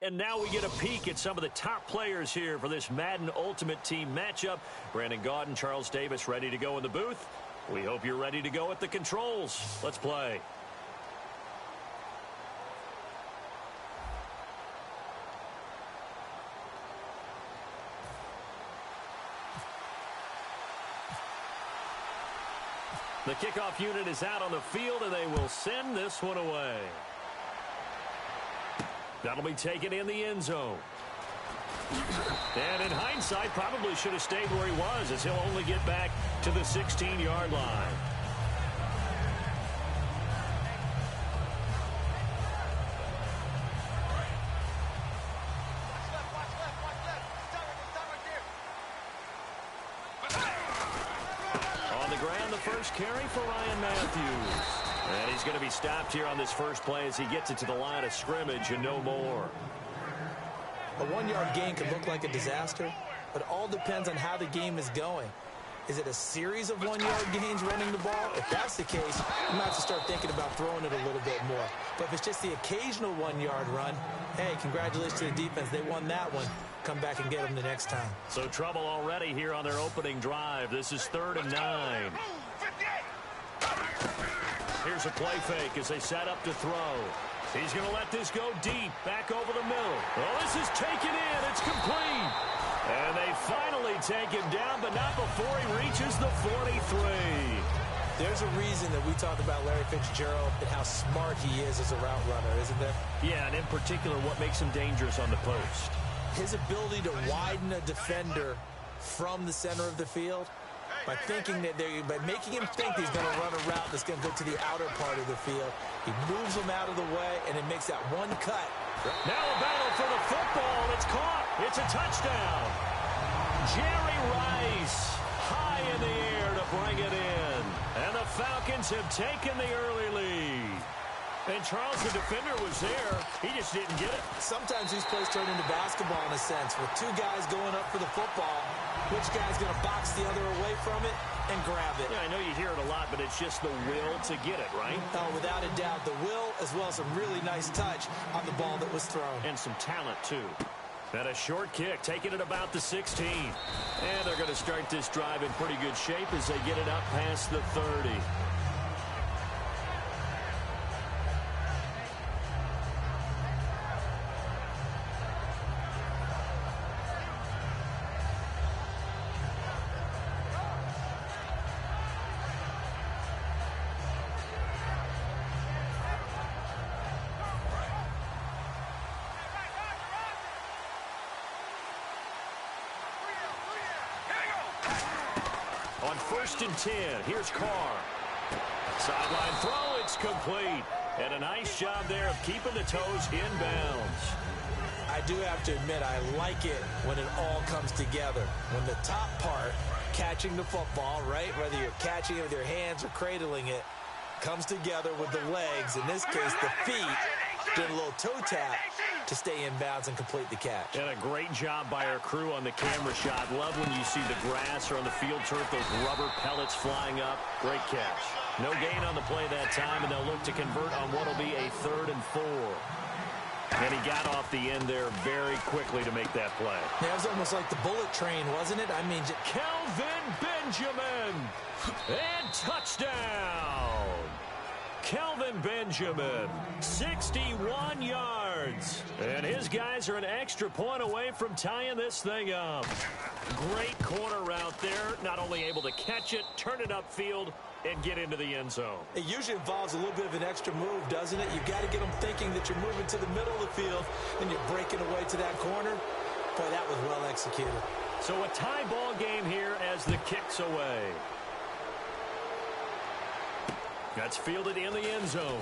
and now we get a peek at some of the top players here for this Madden Ultimate Team matchup. Brandon Gaudin, Charles Davis ready to go in the booth. We hope you're ready to go at the controls. Let's play. The kickoff unit is out on the field, and they will send this one away. That'll be taken in the end zone. And in hindsight, probably should have stayed where he was, as he'll only get back to the 16-yard line. First carry for Ryan Matthews. And he's going to be stopped here on this first play as he gets it to the line of scrimmage and no more. A one-yard gain could look like a disaster, but it all depends on how the game is going. Is it a series of one-yard gains running the ball? If that's the case, you might have to start thinking about throwing it a little bit more. But if it's just the occasional one-yard run, hey, congratulations to the defense. They won that one. Come back and get them the next time. So trouble already here on their opening drive. This is 3rd and 9. Here's a play fake as they set up to throw. He's going to let this go deep, back over the middle. Oh, this is taken in. It's complete. And they finally take him down, but not before he reaches the 43. There's a reason that we talk about Larry Fitzgerald and how smart he is as a route runner, isn't there? Yeah, and in particular, what makes him dangerous on the post. His ability to widen a defender from the center of the field by making him think he's going to run a route that's going to go to the outer part of the field. He moves him out of the way, and it makes that one cut. Now a battle for the football. It's caught. It's a touchdown. Jerry Rice high in the air to bring it in. And the Falcons have taken the early lead. And Charles, the defender, was there. He just didn't get it. Sometimes these plays turn into basketball in a sense. With two guys going up for the football, which guy's going to box the other away from it and grab it? Yeah, I know you hear it a lot, but it's just the will to get it, right? Oh, without a doubt. The will as well as a really nice touch on the ball that was thrown. And some talent, too. And a short kick, taking it about the 16. And they're going to start this drive in pretty good shape as they get it up past the 30. On 1st and 10, here's Carr. Sideline throw, it's complete. And a nice job there of keeping the toes in bounds. I do have to admit, I like it when it all comes together. When the top part, catching the football, right, whether you're catching it with your hands or cradling it, comes together with the legs, in this case the feet, doing a little toe tap to stay in bounds and complete the catch. And a great job by our crew on the camera shot. Love when you see the grass or on the field turf, those rubber pellets flying up. Great catch. No gain on the play that time, and they'll look to convert on what will be a 3rd and 4. And he got off the end there very quickly to make that play. Yeah, it was almost like the bullet train, wasn't it? I mean, Kelvin Benjamin. And touchdown. Kelvin Benjamin, 61 yards. And his guys are an extra point away from tying this thing up. Great corner route there. Not only able to catch it, turn it upfield, and get into the end zone. It usually involves a little bit of an extra move, doesn't it? You've got to get them thinking that you're moving to the middle of the field and you're breaking away to that corner. Boy, that was well executed. So a tie ball game here as the kick's away. That's fielded in the end zone.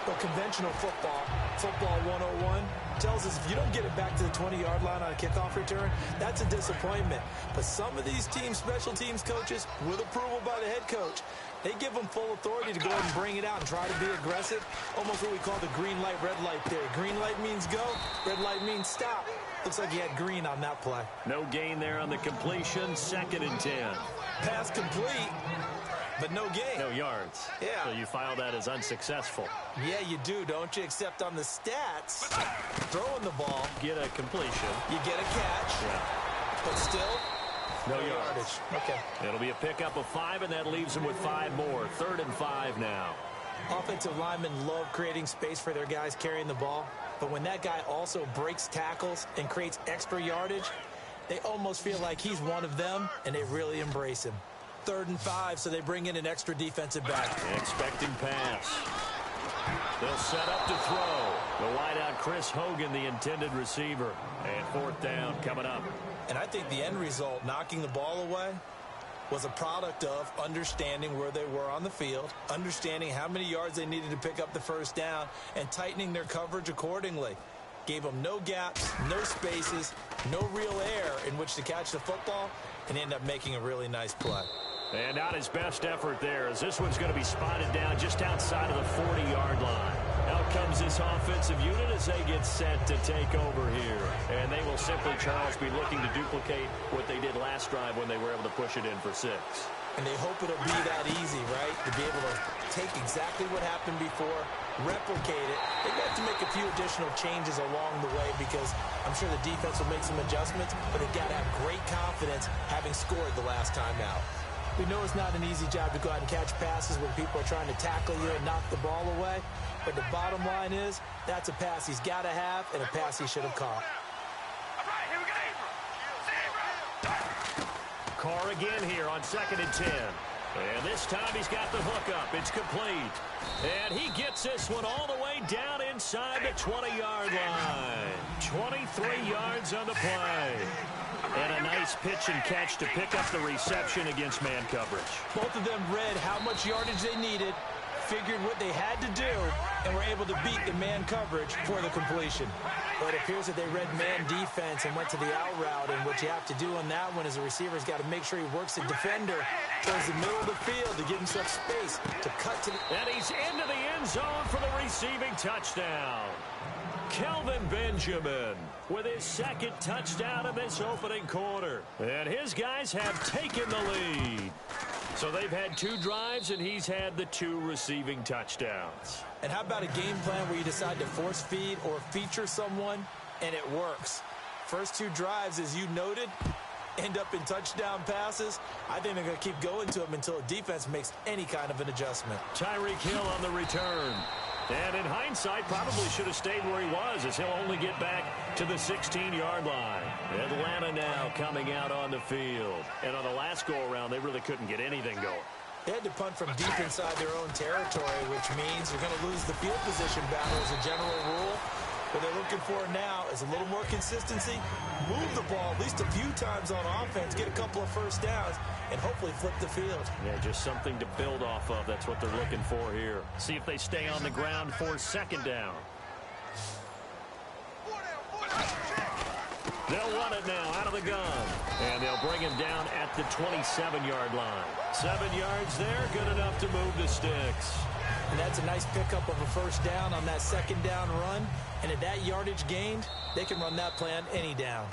Well, conventional football 101, tells us if you don't get it back to the 20-yard line on a kickoff return, that's a disappointment. But some of these teams, special teams coaches, with approval by the head coach, they give them full authority to go ahead and bring it out and try to be aggressive. Almost what we call the green light, red light theory. Green light means go, red light means stop. Looks like he had green on that play. No gain there on the completion, 2nd and 10. Pass complete. but no gain. No yards. Yeah. So you file that as unsuccessful. Yeah, you do, don't you? Except on the stats, throwing the ball, Get a completion. you get a catch, Yeah. but still, No yardage. Okay. It'll be a pickup of 5, and that leaves them with 5 more. 3rd and 5 now. Offensive linemen love creating space for their guys carrying the ball, but when that guy also breaks tackles and creates extra yardage, they almost feel like he's one of them, and they really embrace him. 3rd and 5, so they bring in an extra defensive back. Expecting pass. They'll set up to throw. The wideout, Chris Hogan, the intended receiver. And 4th down coming up. And I think the end result, knocking the ball away, was a product of understanding where they were on the field, understanding how many yards they needed to pick up the 1st down, and tightening their coverage accordingly. Gave them no gaps, no spaces, no real air in which to catch the football, and end up making a really nice play. And not his best effort there, as this one's going to be spotted down just outside of the 40-yard line. Out comes this offensive unit as they get set to take over here. And they will simply, Charles, be looking to duplicate what they did last drive when they were able to push it in for 6. And they hope it'll be that easy, right? To be able to take exactly what happened before, replicate it. They've got to make a few additional changes along the way because I'm sure the defense will make some adjustments, but they've got to have great confidence having scored the last time out. We know it's not an easy job to go out and catch passes when people are trying to tackle you and knock the ball away. But the bottom line is, that's a pass he's got to have and a pass he should have caught. Carr again here on 2nd and 10. And this time he's got the hook up. It's complete. And he gets this one all the way down inside the 20-yard line. 23 yards on the play. And a nice pitch and catch to pick up the reception against man coverage. Both of them read how much yardage they needed, figured what they had to do, and were able to beat the man coverage for the completion. But it appears that they read man defense and went to the out route, and what you have to do on that one is a receiver's got to make sure he works the defender towards the middle of the field to give himself space to cut to the... And he's into the end zone for the receiving touchdown. Kelvin Benjamin with his 2nd touchdown in this opening quarter. And his guys have taken the lead. So they've had 2 drives, and he's had the 2 receiving touchdowns. And how about a game plan where you decide to force feed or feature someone, and it works? First 2 drives, as you noted, end up in touchdown passes. I think they're going to keep going to them until a defense makes any kind of an adjustment. Tyreek Hill on the return. And in hindsight, probably should have stayed where he was, as he'll only get back to the 16-yard line. Atlanta now coming out on the field. And on the last go-around, they really couldn't get anything going. They had to punt from deep inside their own territory, which means you're going to lose the field position battle as a general rule. What they're looking for now is a little more consistency, move the ball at least a few times on offense, get a couple of 1st downs, and hopefully flip the field. Yeah, just something to build off of. That's what they're looking for here. See if they stay on the ground for 2nd down. They'll run it now out of the gun. And they'll bring him down at the 27-yard line. 7 yards there, good enough to move the sticks. And that's a nice pickup of a 1st down on that 2nd down run. And at that yardage gained, they can run that play on any down.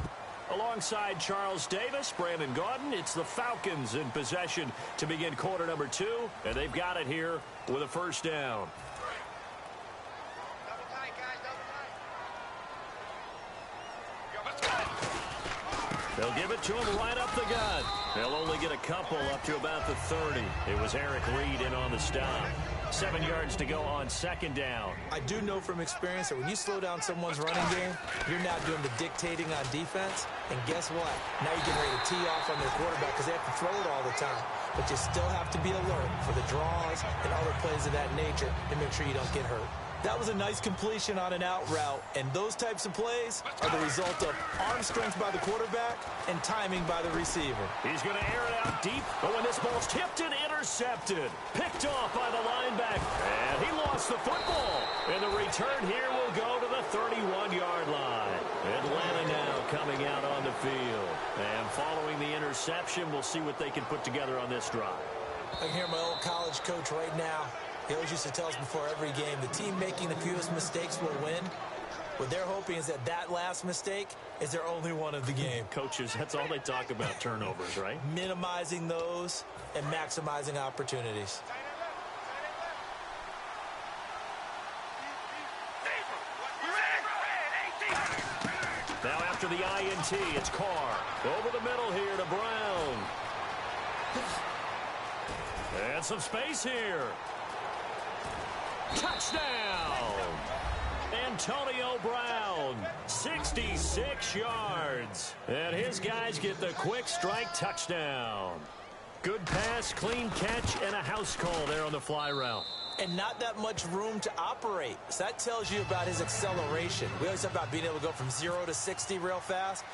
Alongside Charles Davis, Brandon Gaudin, it's the Falcons in possession to begin quarter number 2. And they've got it here with a 1st down. They'll give it to him right up the gut. They'll only get a couple up to about the 30. It was Eric Reed in on the stop. 7 yards to go on 2nd down. I do know from experience that when you slow down someone's running game, you're now doing the dictating on defense. And guess what? Now you're getting ready to tee off on their quarterback because they have to throw it all the time. But you still have to be alert for the draws and other plays of that nature to make sure you don't get hurt. That was a nice completion on an out route, and those types of plays are the result of arm strength by the quarterback and timing by the receiver. He's going to air it out deep, but when this ball's tipped and intercepted, picked off by the linebacker, and he lost the football. And the return here will go to the 31-yard line. Atlanta now coming out on the field. And following the interception, we'll see what they can put together on this drive. I can hear my old college coach right now. He always used to tell us before every game, the team making the fewest mistakes will win. What they're hoping is that that last mistake is their only one of the game. Coaches, that's all they talk about, turnovers, right? Minimizing those and maximizing opportunities. Now after the INT, it's Carr. Over the middle here to Brown. And some space here. Touchdown! Antonio Brown, 66 yards. And his guys get the quick strike touchdown. Good pass, clean catch, and a house call there on the fly route. And not that much room to operate. So that tells you about his acceleration. We always talk about being able to go from 0 to 60 real fast.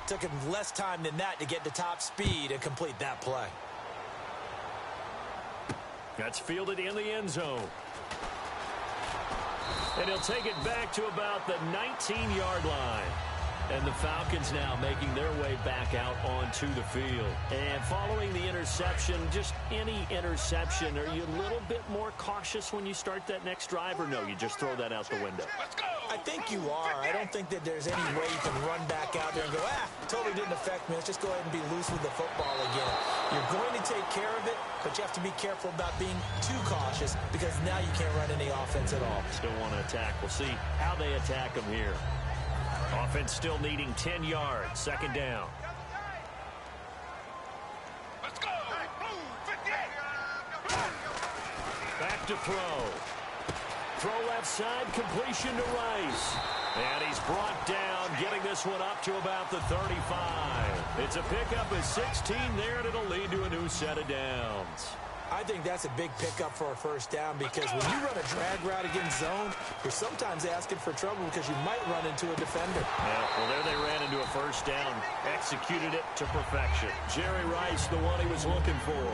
Took him less time than that to get to top speed and complete that play. That's fielded in the end zone. And he'll take it back to about the 19-yard line. And the Falcons now making their way back out onto the field. And following the interception, just any interception, are you a little bit more cautious when you start that next drive, or no, you just throw that out the window? I think you are. I don't think that there's any way you can run back out there and go, totally didn't affect me. Let's just go ahead and be loose with the football again. You're going to take care of it, but you have to be careful about being too cautious because now you can't run any offense at all. Still want to attack. We'll see how they attack them here. Offense still needing 10 yards. Second down. Let's go. Back to throw. Throw left side, completion to Rice. And he's brought down, getting this one up to about the 35. It's a pickup of 16 there, and it'll lead to a new set of downs. I think that's a big pickup for a first down because when you run a drag route against zone, you're sometimes asking for trouble because you might run into a defender. Yeah, well, there they ran into a first down, executed it to perfection. Jerry Rice, the one he was looking for,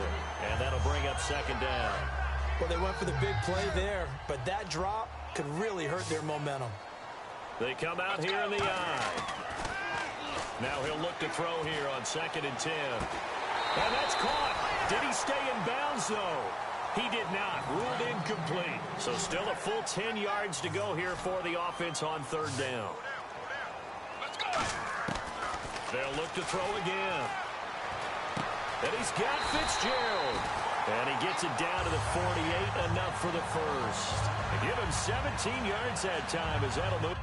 and that'll bring up second down. Well, they went for the big play there, but that drop could really hurt their momentum. They come out here in the eye. Now he'll look to throw here on 2nd and 10. And that's caught. Did he stay in bounds, though? He did not. Ruled incomplete. So still a full 10 yards to go here for the offense on 3rd down. Let's go. They'll look to throw again. And he's got Fitzgerald. And he gets it down to the 48, enough for the first. They give him 17 yards that time as that'll move.